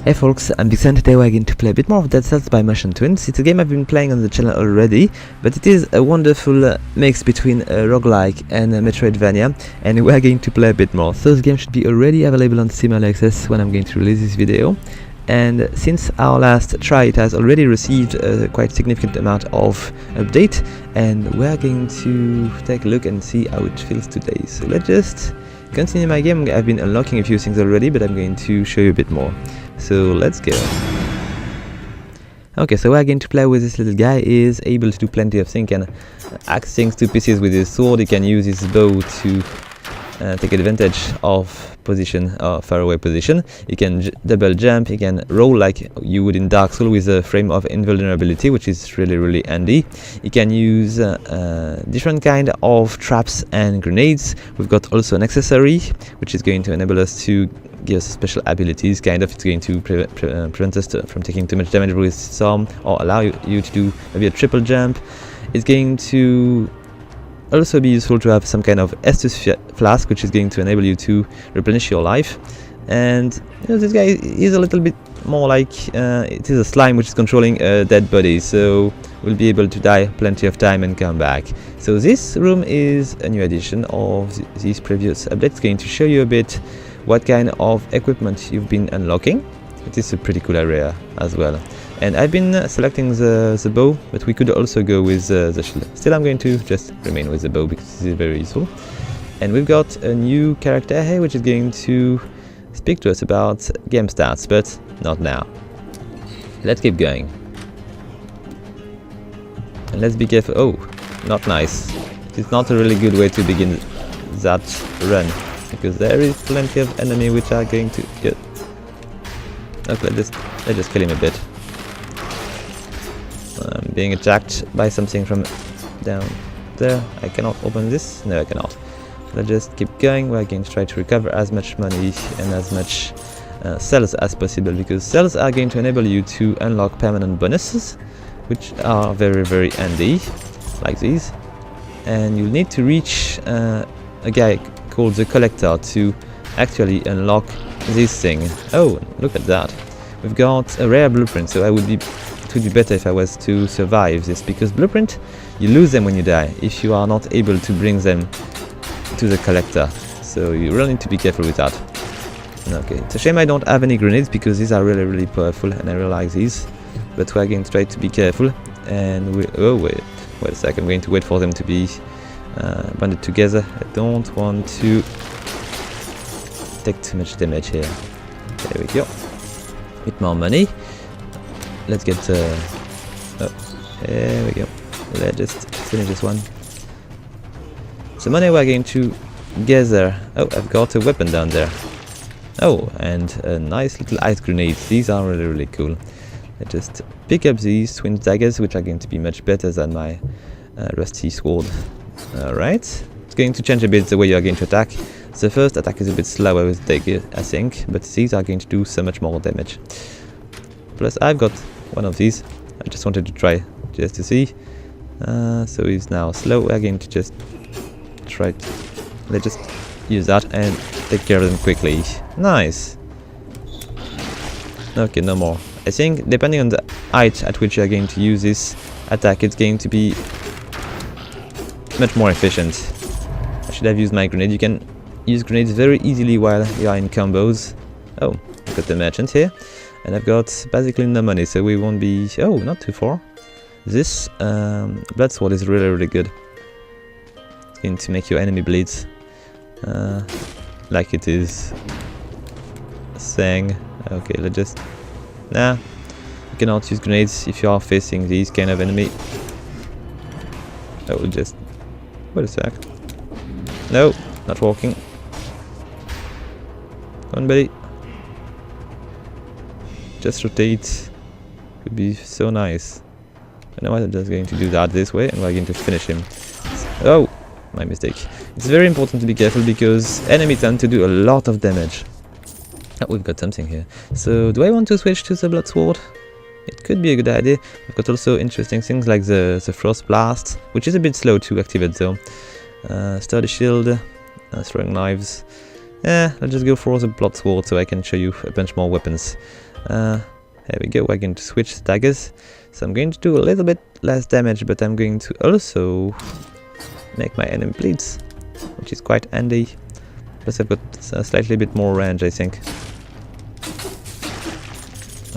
Hey folks, I'm Vixen. Today we're going to play a bit more of Dead Cells by Motion Twins. It's a game I've been playing on the channel already, but it is a wonderful mix between Roguelike and Metroidvania, and we're going to play a bit more. So the game should be already available on Steam Early Access when I'm going to release this video. And since our last try, it has already received a quite significant amount of update, and we're going to take a look and see how it feels today. So let's just continue my game. I've been unlocking a few things already, but I'm going to show you a bit more. So let's go. Okay, so we're going to play with this little guy. He is able to do plenty of things, can axe things to pieces with his sword. He can use his bow to take advantage of position, far away position. He can double jump. He can roll like you would in Dark Souls with a frame of invulnerability, which is really handy. He can use different kind of traps and grenades. We've got also an accessory which is going to enable us to give us special abilities. It's going to prevent us from taking too much damage with some, or allow you to do maybe a triple jump. It's going to also be useful to have some kind of Estus flask, which is going to enable you to replenish your life. And you know, this guy is a little bit more like it is a slime which is controlling a dead body, so we'll be able to die plenty of time and come back. So this room is a new addition of these previous updates. Going to show you a bit what kind of equipment you've been unlocking. It is a pretty cool area as well. And I've been selecting the bow, but we could also go with the shield. Still, I'm going to just remain with the bow because it is very useful. And we've got a new character here which is going to speak to us about game stats, but not now. Let's keep going. And let's be careful. Oh, not nice. It's not a really good way to begin that run, because there is plenty of enemy which are going to get. Okay, let's just kill him a bit. I'm being attacked by something from down there. I cannot open this. No, I cannot. Let's just keep going. We're going to try to recover as much money and as much cells as possible, because cells are going to enable you to unlock permanent bonuses, which are very handy, like these. And you'll need to reach a guy called the Collector to actually unlock this thing. Oh, look at that. We've got a rare blueprint, so it would be better if I was to survive this, because blueprint, you lose them when you die if you are not able to bring them to the Collector. So you really need to be careful with that. Okay, it's a shame I don't have any grenades, because these are really powerful and I really like these. But we're going to try to be careful. And wait a sec, I'm going to wait for them to be banded together. I don't want to take too much damage here. There we go. Bit more money. Let's get there we go. Let's just finish this one. So money we're going to gather. Oh, I've got a weapon down there. Oh, and a nice little ice grenade. These are really cool. Let's just pick up these twin daggers, which are going to be much better than my rusty sword. Alright, it's going to change a bit the way you are going to attack. The first attack is a bit slower with dagger, I think, but these are going to do so much more damage. Plus, I've got one of these. I just wanted to try just to see. So he's now slow. We're going to just try to, let's just use that and take care of them quickly. Nice. Okay, no more. I think depending on the height at which you're going to use this attack, it's going to be much more efficient. I should have used my grenade. You can use grenades very easily while you are in combos. Oh, I've got the merchant here. And I've got basically no money, so we won't be... Oh, not too far. This blood sword is really good. It's going to make your enemy bleed. Like it is saying. Okay, let's just... Nah, you cannot use grenades if you are facing these kind of enemy. I will just... Wait a sec. No, not working. Come on, buddy. Just rotate. Would be so nice. I know I'm just going to do that this way, and we're going to finish him. Oh, my mistake. It's very important to be careful, because enemies tend to do a lot of damage. Oh, we've got something here. So, do I want to switch to the blood sword? It could be a good idea. We've got also interesting things like the frost blast, which is a bit slow to activate though. Sturdy shield, throwing knives. Let's just go for the blood sword so I can show you a bunch more weapons. There we go, we're going to switch daggers. So I'm going to do a little bit less damage, but I'm going to also make my enemy bleeds, which is quite handy. Plus I've got a slightly bit more range, I think.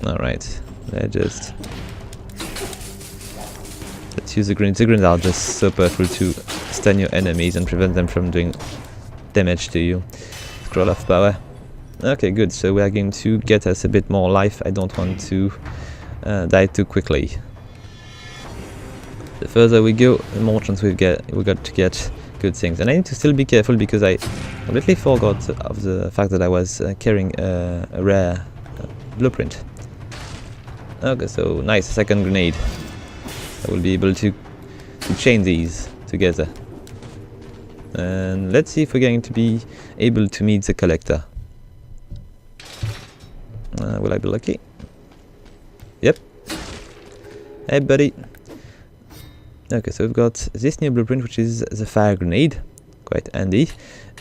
Alright, let's use the grenades. The grenades are just so powerful to stun your enemies and prevent them from doing damage to you. Scroll of power. Okay, good. So we are going to get us a bit more life. I don't want to die too quickly. The further we go, the more chance we got to get good things. And I need to still be careful because I completely forgot of the fact that I was carrying a rare blueprint. Okay, so nice, second grenade. I will be able to chain these together. And let's see if we're going to be able to meet the collector. Will I be lucky? Yep. Hey buddy. Okay, so we've got this new blueprint, which is the fire grenade. Quite handy.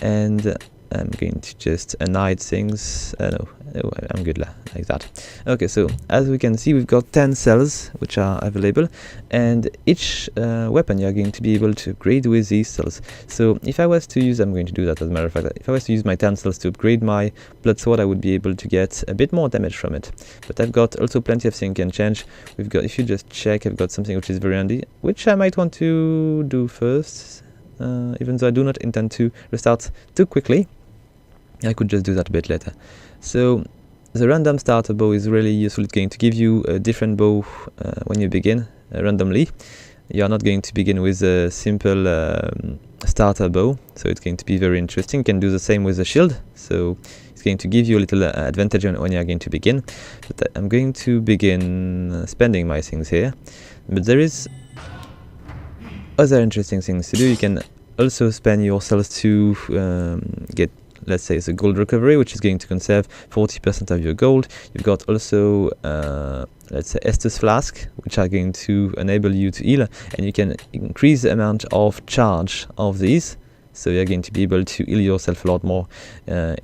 And I'm going to just annihilate things. No, I'm good like that. Okay, so as we can see, we've got 10 cells which are available, and each weapon you're going to be able to upgrade with these cells. So if I was to use, I'm going to do that as a matter of fact, if I was to use my 10 cells to upgrade my blood sword, I would be able to get a bit more damage from it. But I've got also plenty of things can change. We've got, if you just check, I've got something which is very handy, which I might want to do first. Even though I do not intend to restart too quickly, I could just do that a bit later. So the random starter bow is really useful. It's going to give you a different bow when you begin randomly. You are not going to begin with a simple starter bow, so it's going to be very interesting. You can do the same with the shield, so it's going to give you a little advantage when you are going to begin. But I'm going to begin spending my things here. But there is other interesting things to do. You can also spend your cells to get, let's say, the gold recovery, which is going to conserve 40% of your gold. You've got also, let's say, Estus flask, which are going to enable you to heal, and you can increase the amount of charge of these. So you're going to be able to heal yourself a lot more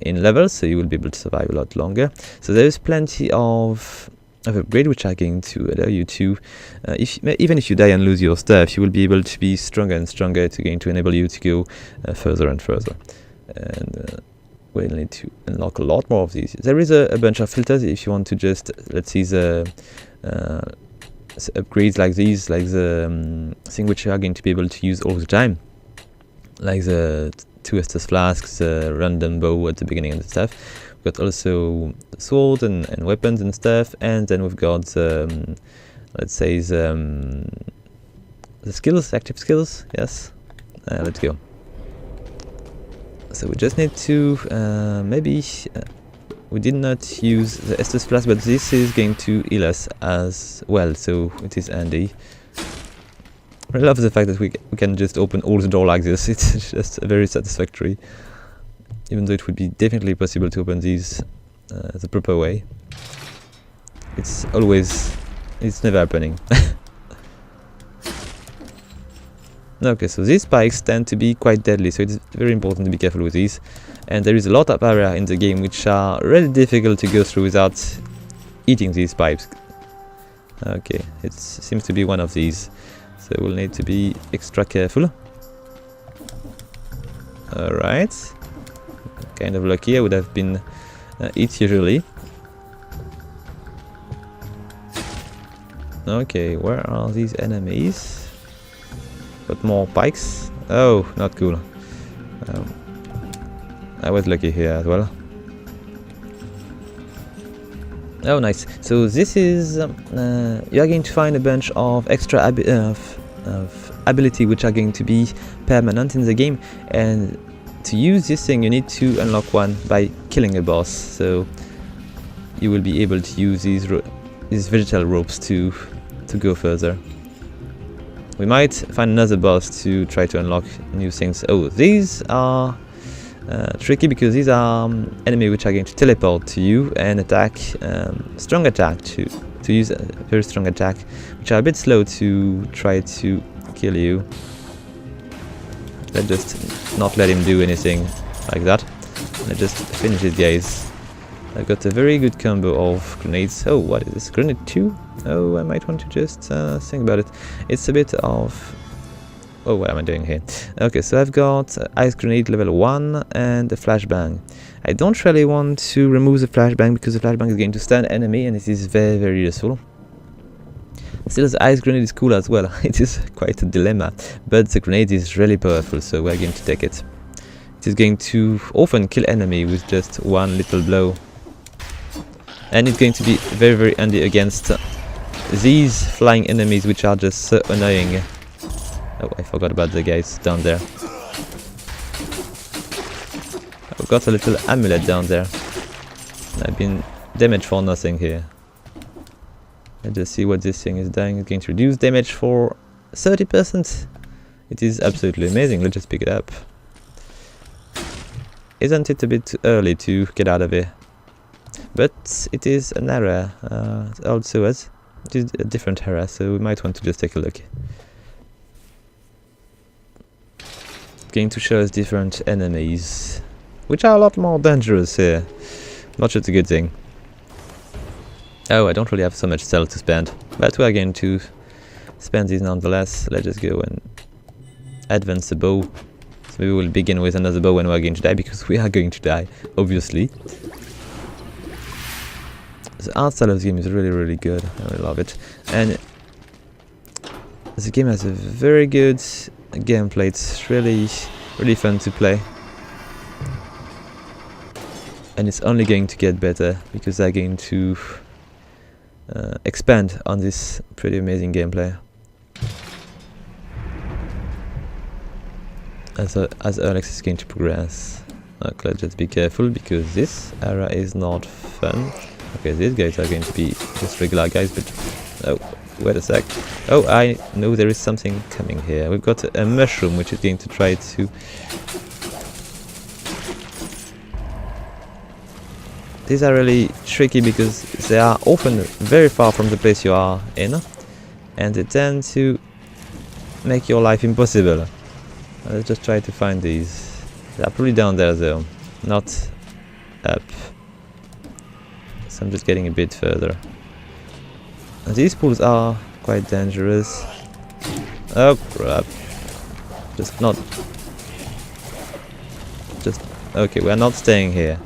in levels, so you will be able to survive a lot longer. So there's plenty of upgrade which are going to allow you to, even if you die and lose your stuff, you will be able to be stronger and stronger. It's going to enable you to go further and further. And we'll need to unlock a lot more of these. There is a bunch of filters if you want to just, let's see, the upgrades like these, like the thing which you are going to be able to use all the time, like the 2 Estus flasks, the random bow at the beginning and stuff. We've got also swords and weapons and stuff, and then we've got let's say the skills, active skills. Yes, let's go. So we just need to maybe we did not use the Estus flask, but this is going to heal us as well, so it is handy. I love the fact that we can just open all the door like this. It's just very satisfactory, even though it would be definitely possible to open these the proper way. It's never happening. Okay, so these spikes tend to be quite deadly, so it's very important to be careful with these. And there is a lot of area in the game which are really difficult to go through without eating these pipes. Okay, it seems to be one of these, so we'll need to be extra careful. Alright, kind of lucky. I would have been eat usually. Okay, where are these enemies? Got more pikes. Oh, not cool. I was lucky here as well. Oh, nice. So this is you are going to find a bunch of extra ability which are going to be permanent in the game, and to use this thing you need to unlock one by killing a boss. So you will be able to use these vegetal ropes to go further. We might find another boss to try to unlock new things. Oh, these are tricky because these are enemies which are going to teleport to you and attack, strong attack to use a very strong attack, which are a bit slow to try to kill you. Let's just not let him do anything like that. Let's just finish these guys. I've got a very good combo of grenades. Oh, what is this? Grenade 2? Oh, I might want to just think about it. It's a bit of... Oh, what am I doing here? Okay, so I've got ice grenade level 1 and a flashbang. I don't really want to remove the flashbang because the flashbang is going to stun enemy and it is very, very useful. Still, the ice grenade is cool as well. It is quite a dilemma, but the grenade is really powerful, so we're going to take it. It is going to often kill enemy with just one little blow. And it's going to be very, very handy against these flying enemies, which are just so annoying. Oh, I forgot about the guys down there. I've got a little amulet down there. I've been damaged for nothing here. Let's just see what this thing is doing. It's going to reduce damage for 30%. It is absolutely amazing. Let's just pick it up. Isn't it a bit too early to get out of here? But it is an area. Also, it is a different area, so we might want to just take a look. Going to show us different enemies, which are a lot more dangerous here. Not just a good thing. Oh, I don't really have so much cell to spend, but we are going to spend these nonetheless. Let's just go and advance the bow. So maybe we'll begin with another bow when we are going to die, because we are going to die, obviously. The art style of the game is really, really good. I really love it. And the game has a very good gameplay. It's really, really fun to play. And it's only going to get better, because they're going to expand on this pretty amazing gameplay. As Alex is going to progress. Okay, let's just be careful, because this area is not fun. Okay, these guys are going to be just regular guys, but... Oh, wait a sec. Oh, I know there is something coming here. We've got a mushroom which is going to try to... These are really tricky because they are often very far from the place you are in, and they tend to make your life impossible. Let's just try to find these. They are probably down there though, not up. So I'm just getting a bit further. And these pools are quite dangerous. Oh crap. Just not... Just... Okay, we are not staying here.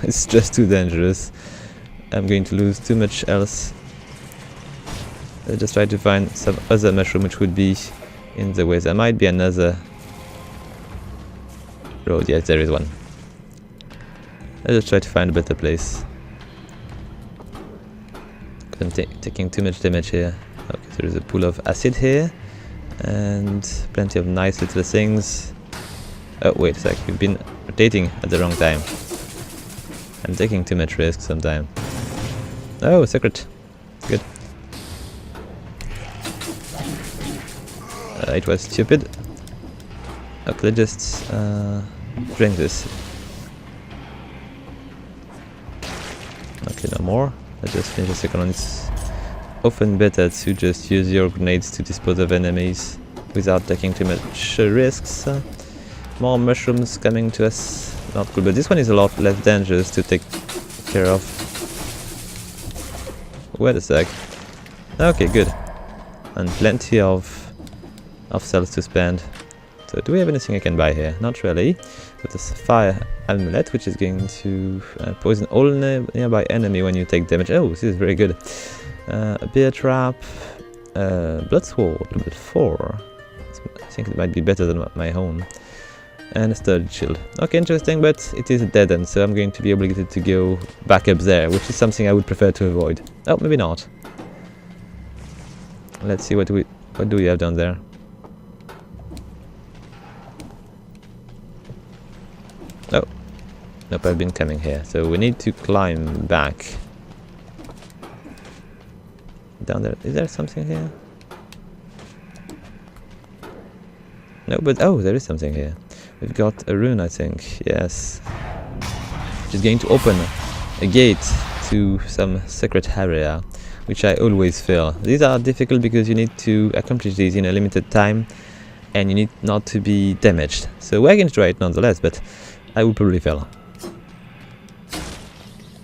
It's just too dangerous. I'm going to lose too much else. Let's just try to find some other mushroom which would be in the way. There might be another road. Yes, there is one. Let's just try to find a better place. I'm taking too much damage here. Okay, so there is a pool of acid here. And plenty of nice little things. Oh, wait a sec. We've been rotating at the wrong time. I'm taking too much risk sometimes. Oh, secret. Good. It was stupid. Okay, let's just drink this. Okay, no more. Let's just finish the second one. It's often better to just use your grenades to dispose of enemies without taking too much risks. More mushrooms coming to us. Not cool, but this one is a lot less dangerous to take care of. Wait a sec. Okay, good. And plenty of cells to spend. So do we have anything I can buy here? Not really. But this fire amulet, which is going to poison all nearby enemy when you take damage. Oh, this is very good. A bear trap, blood sword, level 4. I think it might be better than my own. And a sturdy shield. Okay, interesting, but it is a dead end, so I'm going to be obligated to go back up there, which is something I would prefer to avoid. Oh, maybe not. Let's see, what do we have down there? Oh, nope, I've been coming here, so we need to climb back. Down there, is there something here? No, but oh, there is something here. We've got a rune, I think, yes. Which is going to open a gate to some secret area, which I always fail. These are difficult because you need to accomplish these in a limited time, and you need not to be damaged. So we're going to try it nonetheless, but I will probably fail.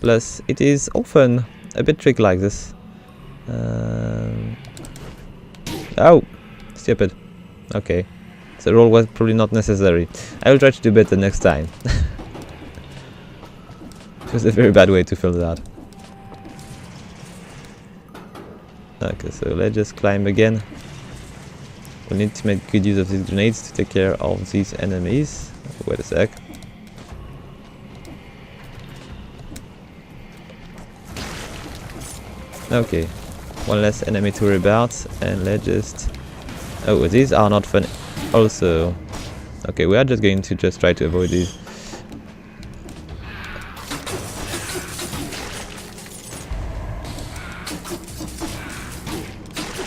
Plus, it is often a bit tricky like this. Oh, stupid. Okay, so the roll was probably not necessary. I will try to do better next time. It was a very bad way to fill that. Okay, so let's just climb again. We need to make good use of these grenades to take care of these enemies. Wait a sec. Okay, one less enemy to worry about, and let's just... Oh, these are not fun also. Okay, we are just going to try to avoid these.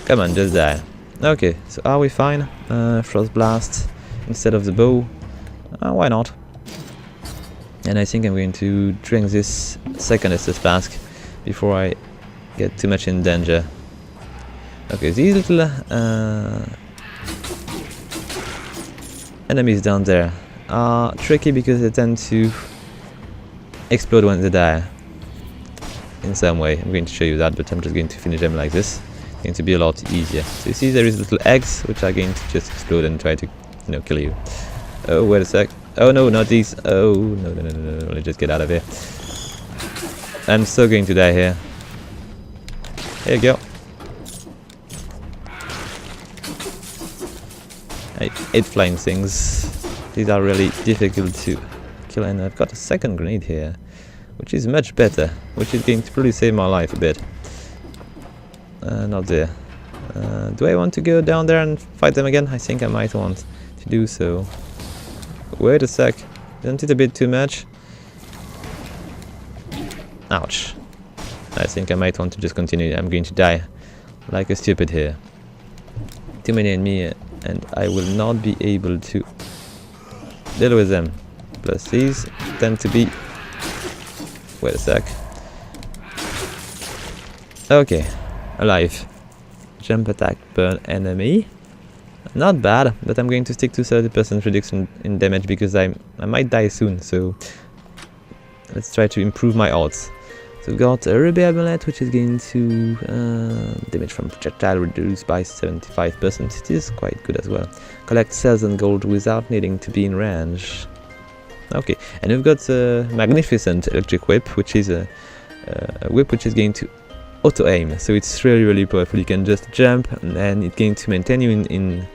Come on, just die. Okay, so are we fine? Frost blast instead of the bow. Why not? And I think I'm going to drink this second Estus flask before I get too much in danger. Okay, these little enemies down there are tricky because they tend to explode when they die in some way. I'm going to show you that, but I'm just going to finish them like this. It's going to be a lot easier. So you see there is little eggs which are going to just explode and try to, you know, kill you. Oh, wait a sec. Oh no, not these. Oh, no. Let's just get out of here. I'm so going to die here. There you go. I hate flying things. These are really difficult to kill, and I've got a second grenade here, which is much better, which is going to probably save my life a bit. Not there. Do I want to go down there and fight them again? I think I might want to do so. Wait a sec. Isn't it a bit too much? Ouch. I think I might want to just continue. I'm going to die like a stupid here. Too many enemies, and I will not be able to deal with them. Plus these tend to be... Wait a sec. Okay. Alive. Jump attack, burn enemy. Not bad, but I'm going to stick to 30% reduction in damage because I might die soon, so let's try to improve my odds. So we've got a Ruby Amulet, which is going to damage from projectile reduced by 75%. It is quite good as well. Collect cells and gold without needing to be in range. Okay, and we've got a magnificent electric whip, which is a whip which is going to auto-aim, so it's really powerful. You can just jump and it's going to maintain you in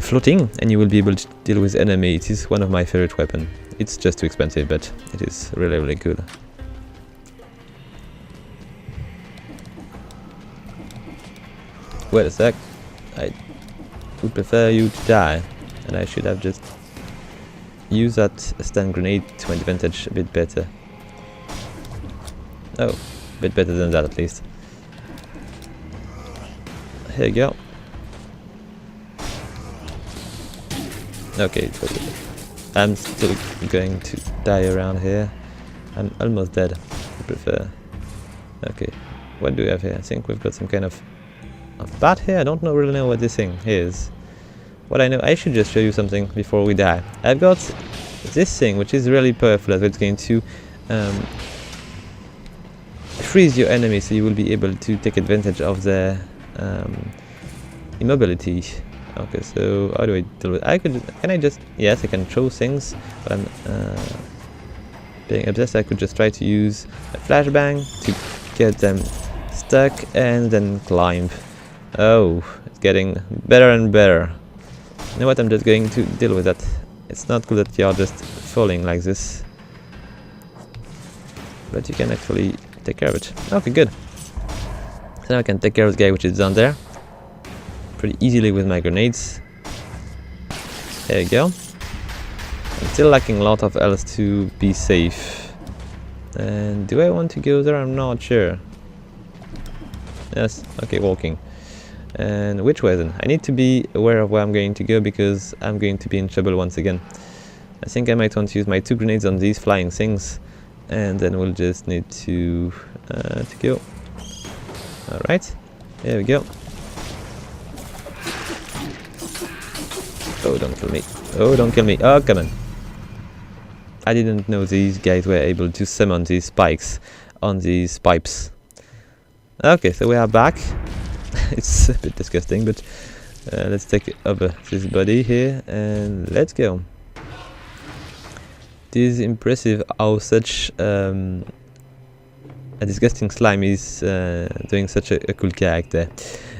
floating, and you will be able to deal with enemy. It is one of my favorite weapons. It's just too expensive, but it is really good. Wait a sec. I would prefer you to die, and I should have just used that stun grenade to my advantage a bit better. Oh, a bit better than that at least. Here you go. Okay, I'm still going to die around here. I'm almost dead, I prefer. Okay, what do we have here? I think we've got some kind of bat here. I don't really know what this thing is. What I know, I should just show you something before we die. I've got this thing, which is really powerful, as it's going to freeze your enemy, so you will be able to take advantage of their immobility. Okay, so how do I deal with it? Can I just... Yes, I can throw things, but I'm being obsessed. I could just try to use a flashbang to get them stuck and then climb. Oh, it's getting better and better. You know what, I'm just going to deal with that. It's not good that you're just falling like this, but you can actually take care of it. Okay, good. So now I can take care of the guy which is down there pretty easily with my grenades. There you go. I'm still lacking a lot of else to be safe. And do I want to go there? I'm not sure. Yes, okay, walking. And which way then? I need to be aware of where I'm going to go, because I'm going to be in trouble once again. I think I might want to use my 2 grenades on these flying things, and then we'll just need to go. Alright, there we go. Oh, don't kill me. Oh, don't kill me. Oh, come on. I didn't know these guys were able to summon these spikes on these pipes. Okay, so we are back. It's a bit disgusting, but let's take over this body here and let's go. It is impressive how such a disgusting slime is doing such a cool character.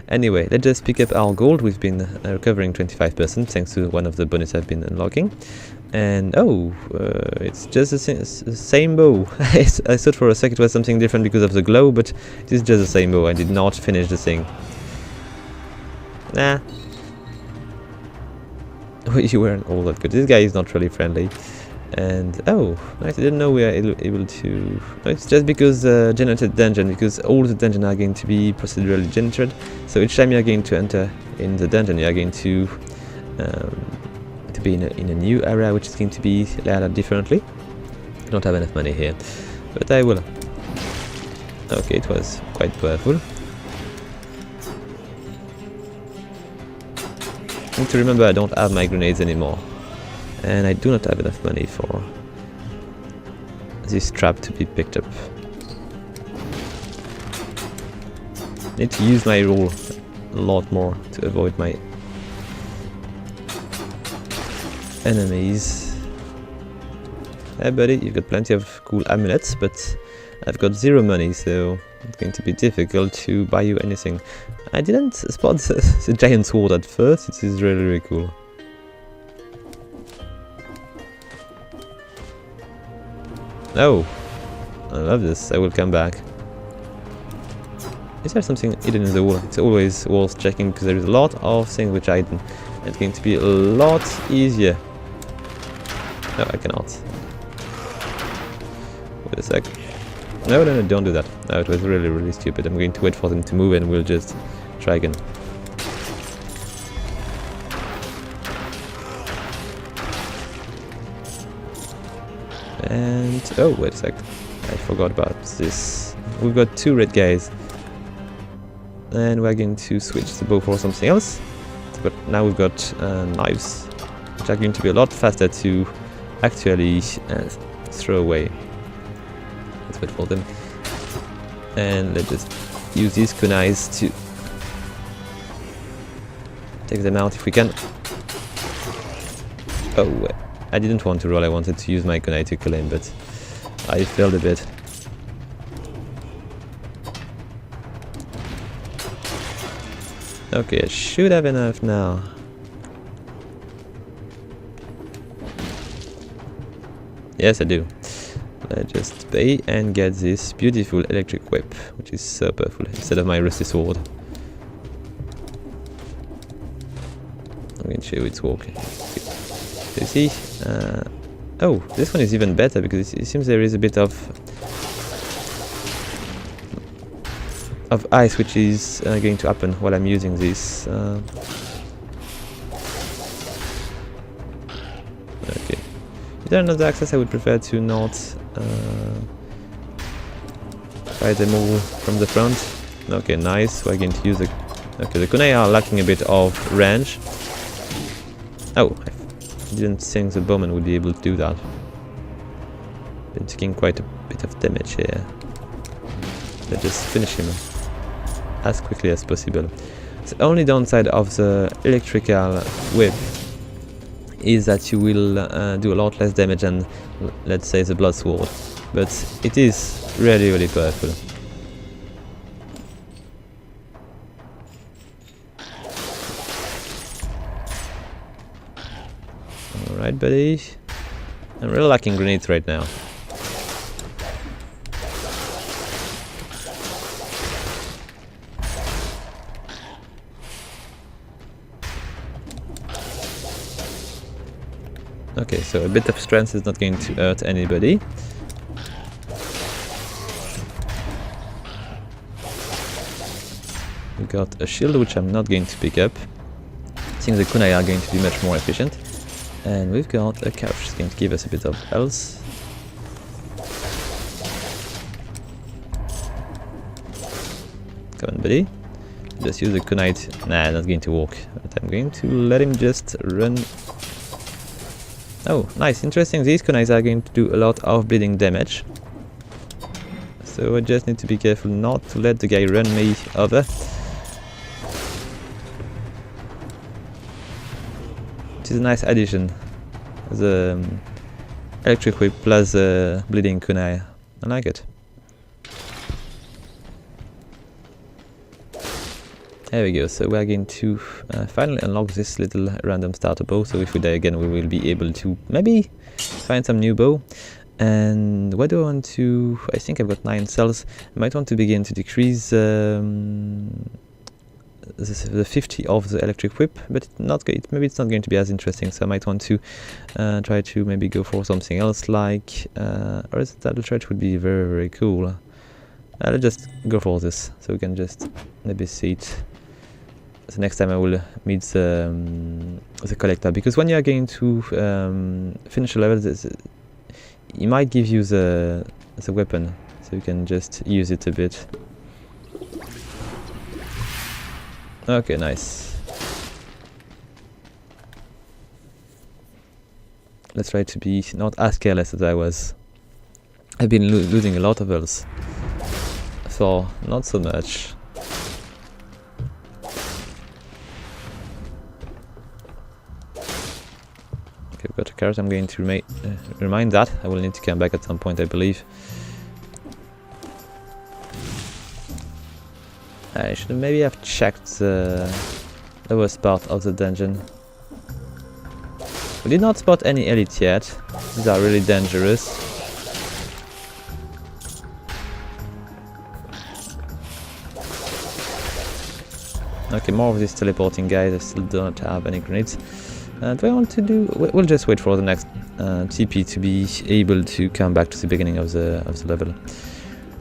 Anyway, let's just pick up our gold. We've been recovering 25% thanks to one of the bonuses I've been unlocking. And oh, it's just the same bow. I thought for a sec it was something different because of the glow, but it is just the same bow. I did not finish the thing. Nah. You weren't all that good. This guy is not really friendly. And oh, nice, I didn't know we are able to... No, it's just because generated dungeon, because all the dungeons are going to be procedurally generated. So each time you are going to enter in the dungeon, you are going to be in a new area, which is going to be laid out differently. I don't have enough money here, but I will. Okay, it was quite powerful. I need to remember I don't have my grenades anymore. And I do not have enough money for this trap to be picked up. I need to use my roll a lot more to avoid my enemies. Hey buddy, you've got plenty of cool amulets, but I've got 0 money, so it's going to be difficult to buy you anything. I didn't spot the giant sword at first. It is really, really cool. Oh, I love this. I will come back. Is there something hidden in the wall? It's always worth checking because there is a lot of things which I hidden. It's going to be a lot easier. No, I cannot. Wait a sec. No, don't do that. No, it was really, really stupid. I'm going to wait for them to move and we'll just try again. And oh, wait a sec, I forgot about this. We've got 2 red guys, and we're going to switch the bow for something else. But now we've got knives, which are going to be a lot faster to actually throw away. Let's wait for them, and let's just use these kunais to take them out if we can. Oh, I didn't want to roll, I wanted to use my kunai to kill him, but I failed a bit. Okay, I should have enough now. Yes, I do. Let's just pay and get this beautiful electric whip, which is so powerful, instead of my rusty sword. I'm going to show you its work. You see? Oh, this one is even better because it seems there is a bit of ice which is going to happen while I'm using this. Okay. Is there another access? I would prefer to not try them all from the front. Okay, nice. We're going to use the... Okay, the kunai are lacking a bit of range. Oh, I didn't think the bowman would be able to do that. Been taking quite a bit of damage here. Let's just finish him as quickly as possible. The only downside of the electrical whip is that you will do a lot less damage than, let's say, the blood sword, but it is really, really powerful. Alright, buddy. I'm really lacking grenades right now. Okay, so a bit of strength is not going to hurt anybody. We got a shield which I'm not going to pick up. I think the kunai are going to be much more efficient. And we've got a couch that's going to give us a bit of health. Come on, buddy. Just use the kunai. Nah, not going to work. But I'm going to let him just run Oh, nice, interesting. These kunais are going to do a lot of bleeding damage. So I just need to be careful not to let the guy run me over. Which is a nice addition. The electric whip plus bleeding kunai. I like it. There we go, so we are going to finally unlock this little random starter bow, so if we die again we will be able to maybe find some new bow. And what do I want to... I think I've got 9 cells. I might want to begin to decrease the 50 of the electric whip, but maybe it's not going to be as interesting, so I might want to try to maybe go for something else like... Horizontal Stretch would be very, very cool. Let's just go for this, so we can just maybe see it. So next time I will meet the collector, because when you are going to finish a level, he might give you the weapon, so you can just use it a bit. Okay, nice. Let's try to be not as careless as I was. I've been losing a lot of health, so not so much. Okay, we've got a carrot. I'm going to remind that. I will need to come back at some point, I believe. I should maybe have checked the lowest part of the dungeon. We did not spot any elite yet. These are really dangerous. Okay, more of these teleporting guys. I still don't have any grenades. Do I want to do... We'll just wait for the next TP to be able to come back to the beginning of the level.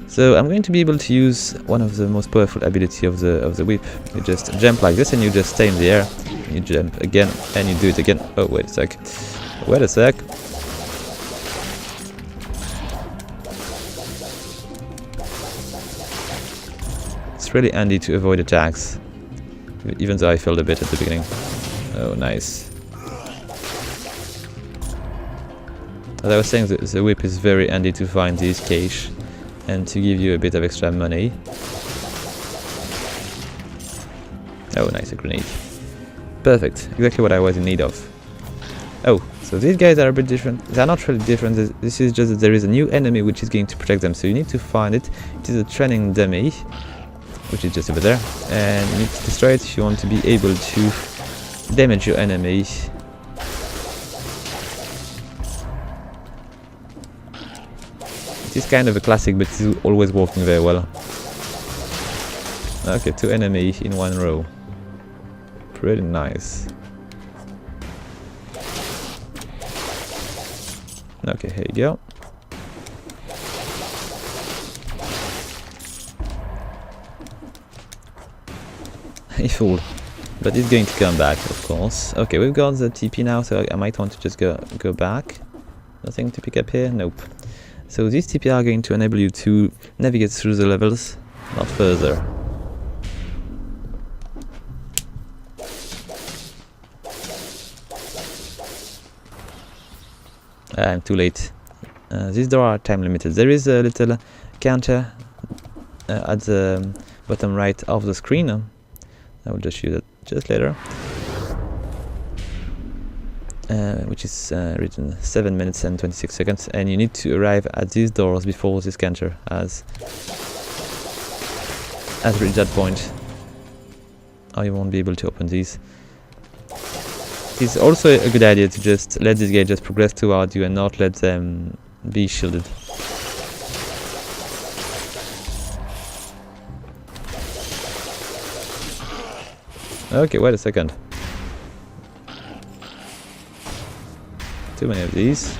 So I'm going to be able to use one of the most powerful ability of the whip. You just jump like this and you just stay in the air. You jump again and you do it again. Oh, wait a sec. Wait a sec. It's really handy to avoid attacks, even though I failed a bit at the beginning. Oh, nice. As I was saying, the whip is very handy to find these cache and to give you a bit of extra money. Oh, nice, a grenade. Perfect, exactly what I was in need of. Oh, so these guys are a bit different. They are not really different. This is just that there is a new enemy which is going to protect them, so you need to find it. It is a training dummy, which is just over there, and you need to destroy it if you want to be able to damage your enemy. It is kind of a classic, but it is always working very well. Okay, 2 enemies in 1 row. Pretty nice. Okay, here you go. He fooled. But he's going to come back, of course. Okay, we've got the TP now, so I might want to just go back. Nothing to pick up here? Nope. So these TP are going to enable you to navigate through the levels, not further. I'm too late. These doors are time limited. There is a little counter at the bottom right of the screen. I will just use it just later. Which is written 7 minutes and 26 seconds, and you need to arrive at these doors before this counter has reached that point, or you won't be able to open these. It's also a good idea to just let this guy just progress toward you and not let them be shielded. Okay, wait a second. Too many of these.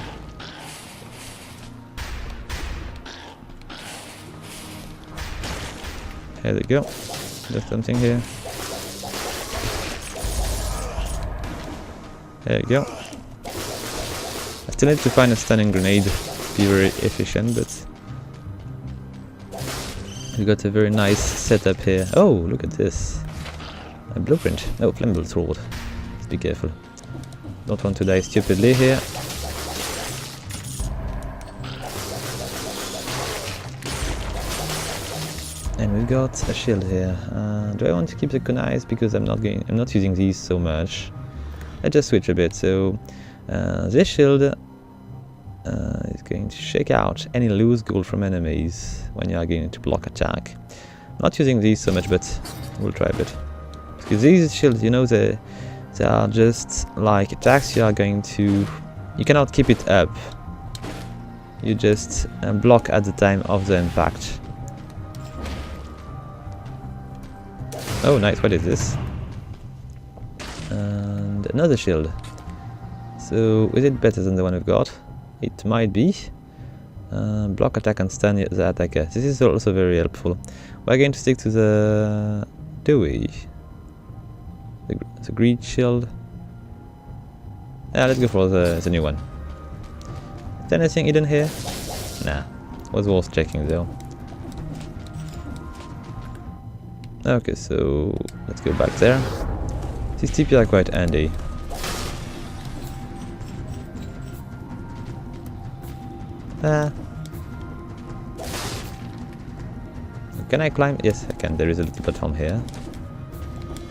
There we go. There's something here. There you go. I still need to find a stunning grenade to be very efficient, but we got a very nice setup here. Oh, look at this. A blueprint. Oh, flammable sword. Let's be careful. Don't want to die stupidly here. we've got a shield here. Do I want to keep the kunais because I'm not using these so much? Let's just switch a bit. So this shield is going to shake out any loose gold from enemies when you are going to block attack. Not using these so much, but we'll try a bit. Because these shields, you know, they are just like attacks you cannot keep it up. You just block at the time of the impact. Oh, nice, what is this? And another shield. So, is it better than the one we've got? It might be. Block attack and stun the attacker. This is also very helpful. We're going to stick to the... do we? The greed shield. Yeah, let's go for the new one. Is there anything hidden here? Nah. Was worth checking though. Okay, so let's go back there. These TP are quite handy. Can I climb? Yes, I can. There is a little platform here.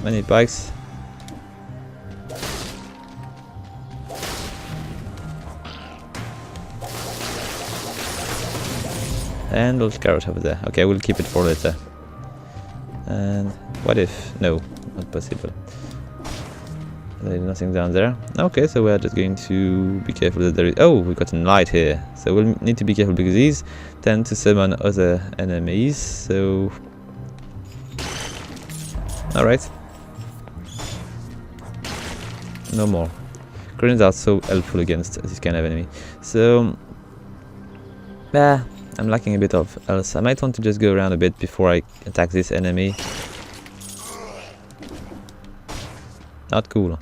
Many bikes. And little carrot over there. Okay, we'll keep it for later. And what if? No, not possible. There is nothing down there. Okay, so we're just going to be careful that there is... Oh, we've got a light here. So we'll need to be careful because these tend to summon other enemies. So... Alright. No more. Grenades are so helpful against this kind of enemy. So... I'm lacking a bit of else. I might want to just go around a bit before I attack this enemy. Not cool.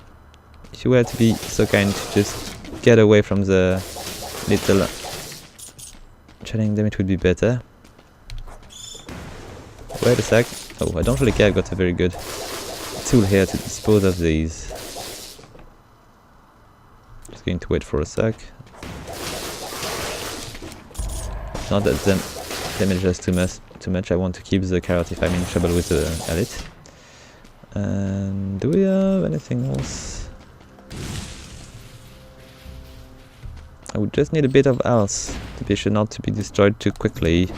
If you were to be so kind to just get away from the little challenging them, it would be better. Wait a sec. Oh, I don't really care. I've got a very good tool here to dispose of these. Just going to wait for a sec. Not that them damage us too much. I want to keep the carrot if I'm in trouble with the elite. And do we have anything else? I would just need a bit of else to be sure not to be destroyed too quickly.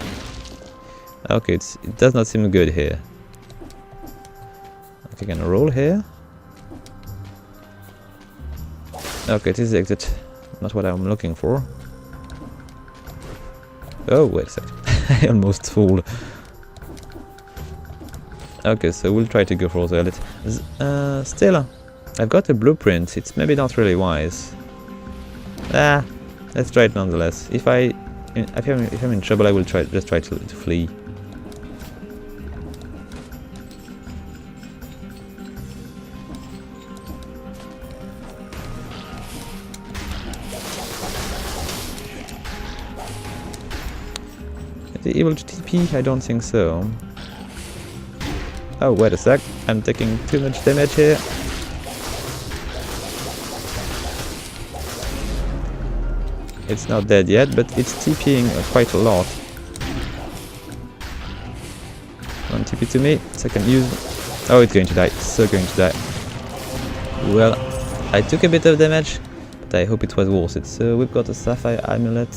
Okay, it does not seem good here. Okay, can I roll here? Okay, this is the exit. Not what I'm looking for. Oh, wait a sec. I almost fooled. Okay, so we'll try to go for the elite. Still, I've got a blueprint. It's maybe not really wise. Let's try it nonetheless. If I'm in trouble, I will just try to flee. Is he able to TP? I don't think so. Oh, wait a sec. I'm taking too much damage here. It's not dead yet, but it's TPing quite a lot. One TP to me. Second use. Oh, it's going to die. It's so going to die. Well, I took a bit of damage, but I hope it was worth it. So we've got a sapphire amulet.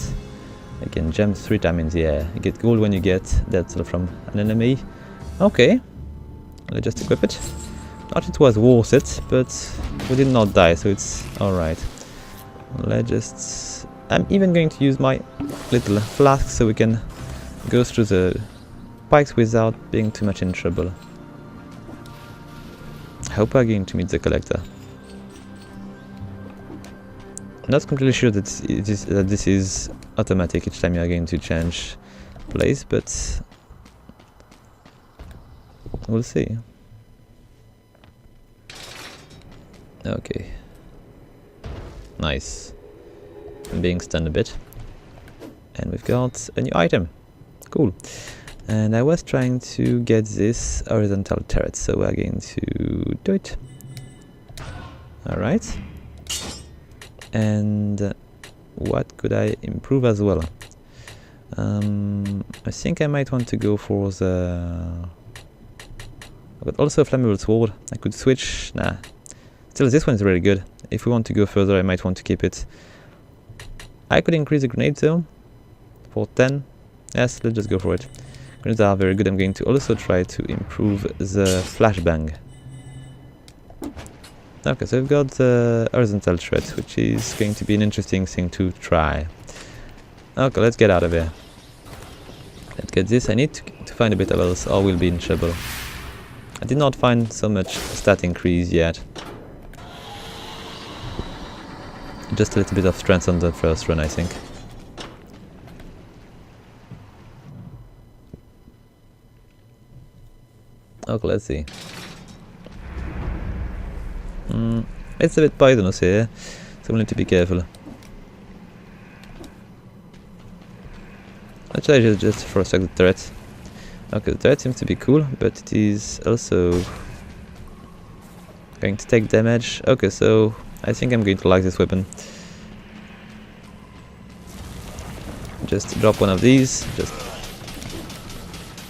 You can jump 3 times in the air. You get gold when you get that from an enemy. Okay. Let's just equip it. Not it was worth it, but we did not die, so it's alright. Let's just... I'm even going to use my little flask so we can go through the pikes without being too much in trouble. I hope we're going to meet the collector. I'm not completely sure that this is automatic each time you are going to change place, but we'll see. Okay. Nice. I'm being stunned a bit. And we've got a new item. Cool. And I was trying to get this horizontal turret, so we're going to do it. Alright. And what could I improve as well? I think I might want to go for the But also a flammable sword. I could switch. Nah. Still, this one is really good. If we want to go further, I might want to keep it. I could increase the grenade though. For 10. Yes, let's just go for it. Grenades are very good. I'm going to also try to improve the flashbang. Okay, so we've got the horizontal shred, which is going to be an interesting thing to try. Okay, let's get out of here. Let's get this. I need to find a bit of else, or we'll be in trouble. I did not find so much stat increase yet. Just a little bit of strength on the first run, I think. Okay, let's see. It's a bit poisonous here, so we'll need to be careful. Let's try just for a second the turret. Okay, the turret seems to be cool, but it is also going to take damage. Okay, so I think I'm going to like this weapon. Just drop one of these.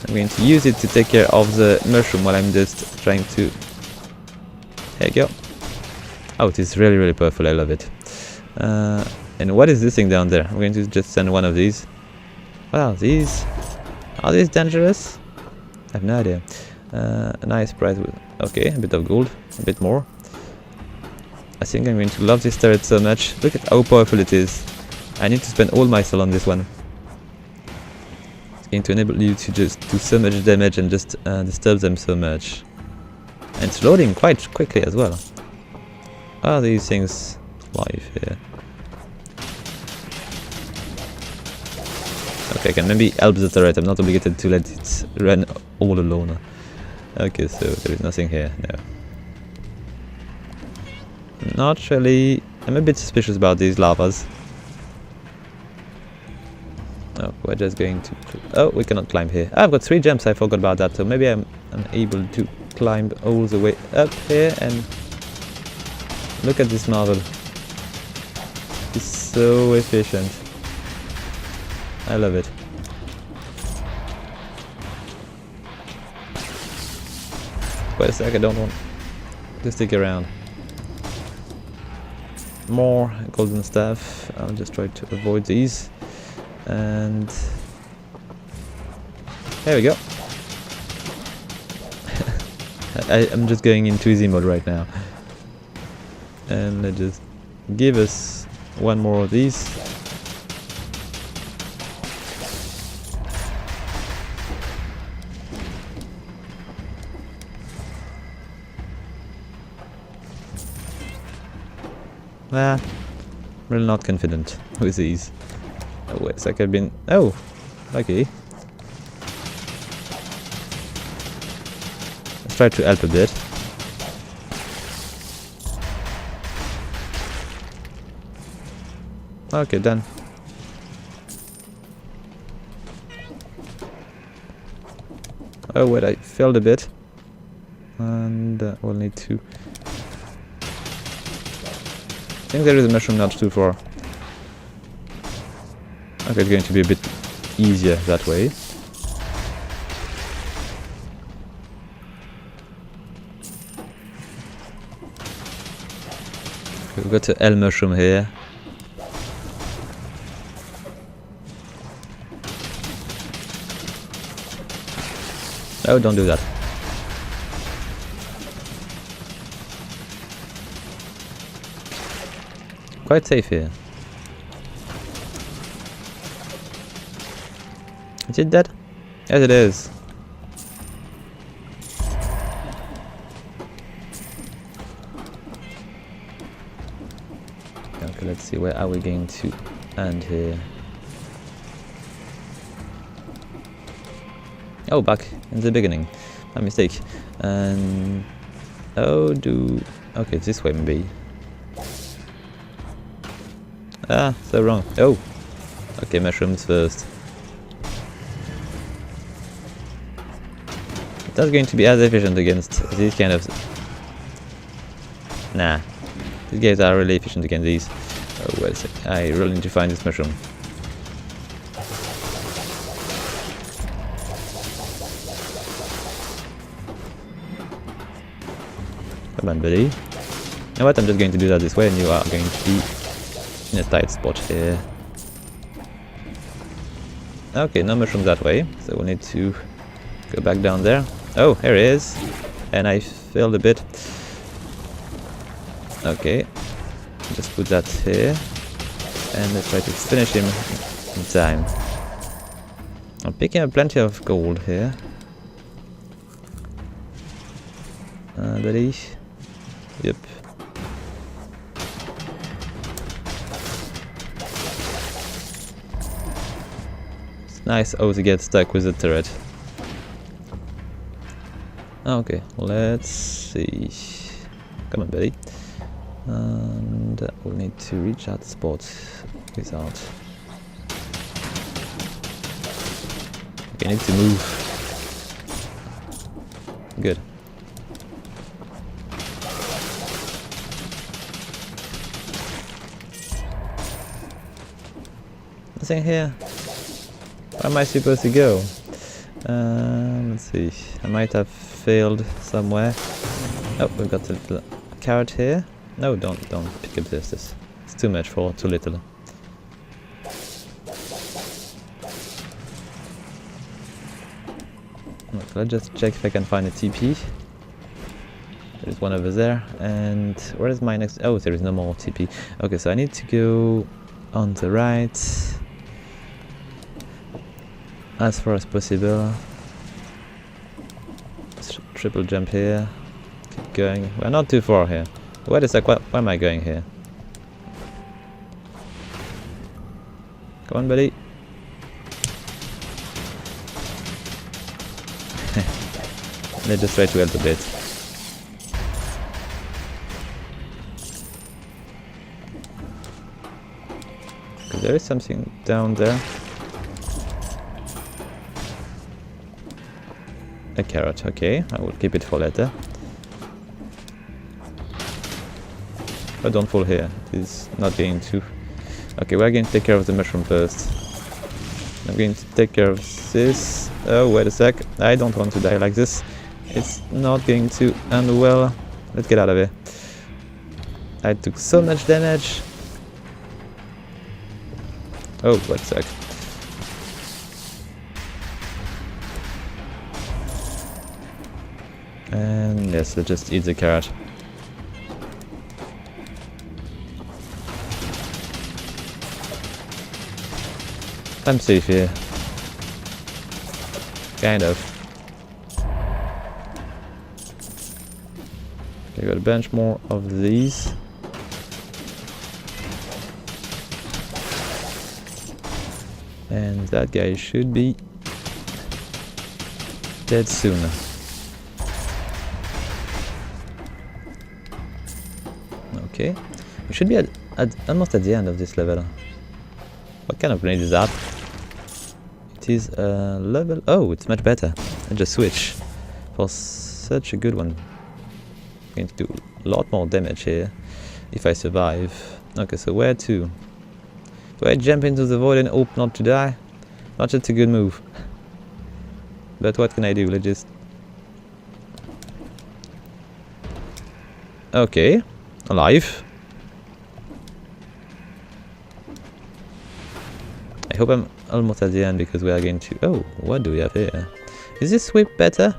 I'm going to use it to take care of the mushroom while I'm just trying to... There you go. Oh, it is really, really powerful. I love it. And what is this thing down there? I'm going to just send one of these. Wow, these... Are these dangerous? I have no idea. A nice prize with... Okay, a bit of gold. A bit more. I think I'm going to love this turret so much. Look at how powerful it is. I need to spend all my soul on this one. It's going to enable you to just do so much damage and just disturb them so much. And it's loading quite quickly as well. Are these things live here? Okay, I can maybe help the turret. I'm not obligated to let it run all alone. Okay, so there is nothing here. No. Not really. I'm a bit suspicious about these lavas. Oh, we're just going to... Oh, we cannot climb here. I've got 3 gems. I forgot about that. So maybe I'm able to climb all the way up here and... Look at this marvel. It's so efficient. I love it. Wait a sec, I don't want to stick around. More golden stuff. I'll just try to avoid these. And there we go. I'm just going into easy mode right now. And let's just give us one more of these. Ah, really not confident with these. Oh, wait a sec, I've been... Oh, okay. Let's try to help a bit. Okay, done. Oh wait, I failed a bit. And we'll need to... I think there is a mushroom not too far. Okay, it's going to be a bit easier that way. Okay, we've got a L mushroom here. Oh, don't do that. Quite safe here. Is it dead? Yes, it is. Okay, let's see, where are we going to end here? Oh, back in the beginning. My mistake. And... Oh, okay, this way maybe. Ah, so wrong. Oh! Okay, mushrooms first. That's going to be as efficient against these kind of... Nah. These guys are really efficient against these. Oh, wait a sec. I really need to find this mushroom. Come on, buddy. You know what? I'm just going to do that this way, and you are going to be in a tight spot here. Okay, no mushroom that way, so we need to go back down there. Oh, here it is. And I failed a bit. Okay, just put that here. And let's try to finish him in time. I'm picking up plenty of gold here. Buddy. Yep. It's nice how to get stuck with the turret. Okay, let's see. Come on, buddy. And we'll need to reach that spot without. Okay, need to move. Good. Nothing here. Where am I supposed to go? Let's see. I might have failed somewhere. Oh, we've got a little carrot here. No, don't pick up this. It's too much for too little. Look, let's just check if I can find a TP. There's one over there. And where is my next? Oh, there is no more TP. Okay, so I need to go on the right as far as possible. Triple jump here. Keep going. We're not too far here. Wait a sec, where am I going here? Come on, buddy. Let's just try to help a bit. Because there is something down there. A carrot, okay. I will keep it for later. But don't fall here. It is not going to. Okay, we're going to take care of the mushroom first. I'm going to take care of this. Oh, wait a sec. I don't want to die like this. It's not going to end well. Let's get out of here. I took so much damage. Oh, wait a sec. And yes, let's just eat the carrot. I'm safe here. Kind of. Okay, got a bunch more of these. And that guy should be dead soon. Okay, we should be at almost at the end of this level. What kind of grenade is that? It is a level. Oh, it's much better. I just switch for such a good one. I'm going to do a lot more damage here if I survive. Okay, so where to? Do I jump into the void and hope not to die? Not such a good move. But what can I do? Let's just. Okay, alive. I hope I'm almost at the end because we are going to. Oh, what do we have here? Is this sweep better?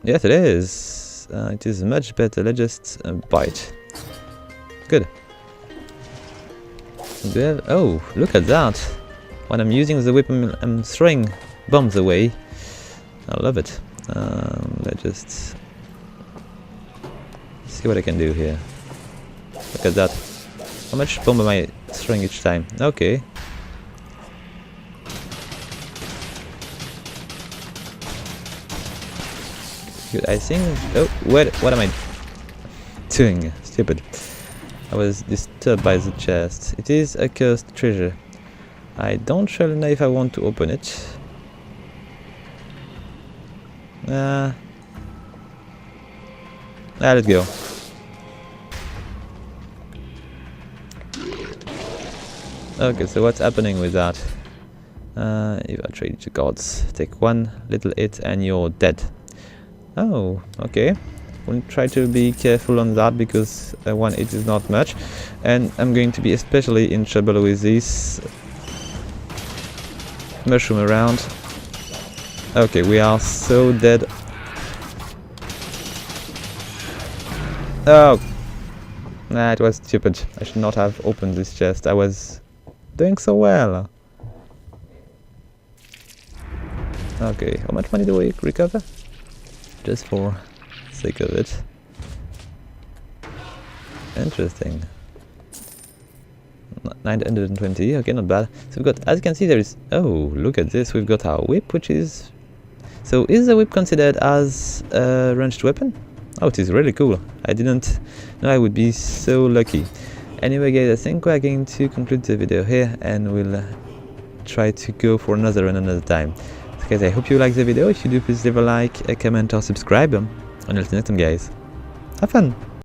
Yes, it is. It is much better. Let's just bite. Good. Do we have? Oh, look at that! When I'm using the whip, I'm throwing bombs away. I love it. Let's just see what I can do here. Look at that. How much bomb am I throwing each time? Okay. Good, I think. Oh, what am I doing? Stupid. I was disturbed by the chest. It is a cursed treasure. I don't really know if I want to open it. Let's go. Okay, so what's happening with that? You are traded to gods. Take one little hit and you're dead. Oh, okay. We'll try to be careful on that because one hit is not much, and I'm going to be especially in trouble with this mushroom around. Okay, we are so dead. Oh! Nah, it was stupid. I should not have opened this chest. I was doing so well. Okay, how much money do we recover? Just for sake of it. Interesting. 920, okay, not bad. So we've got, as you can see, there is... Oh, look at this. We've got our whip, which is... So is the whip considered as a ranged weapon? Oh, it is really cool. I didn't know I would be so lucky. Anyway, guys, I think we're going to conclude the video here, and we'll try to go for another run another time. So guys, I hope you liked the video. If you do, please leave a like, a comment, or subscribe. And until next time, guys, have fun!